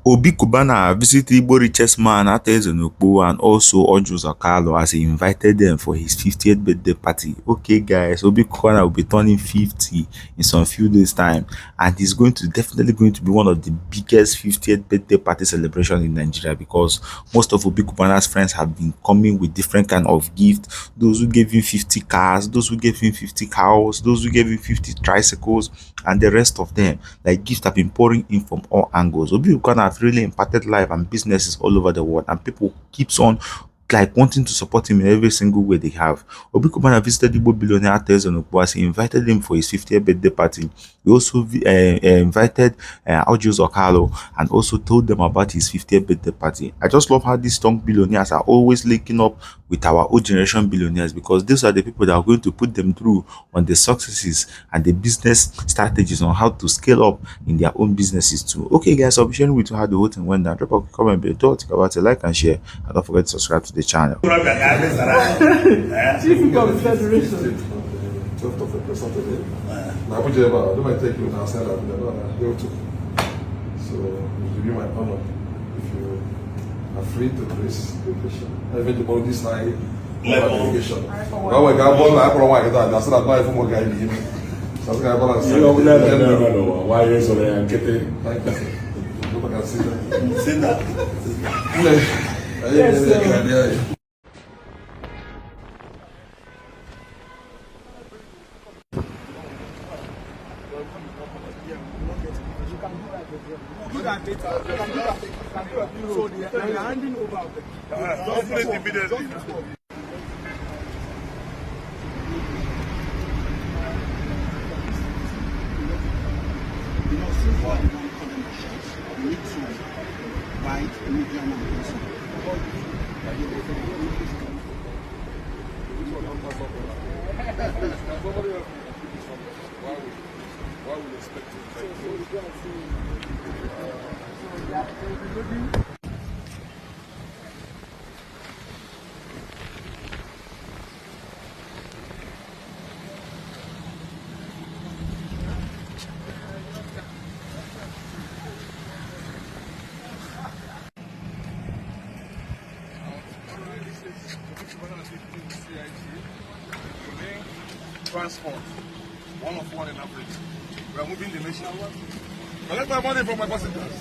Obi Cubana visited Igbo richest man at Eze and also Orji Uzor Kalu as he invited them for his 50th birthday party. Okay guys, Obi Cubana will be turning 50 in some few days time, and he's definitely going to be one of the biggest 50th birthday party celebration in Nigeria, because most of Obi Cubana's friends have been coming with different kind of gifts. Those who gave him 50 cars, those who gave him 50 cows, those who gave him 50 tricycles, and the rest of them. Like, gifts have been pouring in from all angles. Obi Cubana have really impacted life and businesses all over the world, and people keeps on like wanting to support him in every single way they have. Obi Cubana visited Igbo Billionaires Eze and Orji. He invited him for his 50th birthday party. He also invited Orji Uzor Kalu and also told them about his 50th birthday party. I just love how these young billionaires are always linking up with our old generation billionaires, because these are the people that are going to put them through on the successes and the business strategies on how to scale up in their own businesses too. Okay guys, I'll be sharing with you how the whole thing went down. Drop a comment below, think about it, like and share, and don't forget to subscribe to the channel. Chief of Federation. 12th of April, Saturday. Now, they might take you outside and they're not able to. So, it will be my honor if you are free to grace the occasion. Even tomorrow this night, occasion. Now, I got one, I don't know why that's not my phone guy. So, I'm going to say, no. Why is it? I'm getting. Thank you. Look, I can see that. See that? Yes, sir. Do that later. So they are handing over. Don't put it immediately. You need to write medium and person. Why would you expect it? Transport, one of one in Africa. We are moving the nation. Collect my money from my passengers.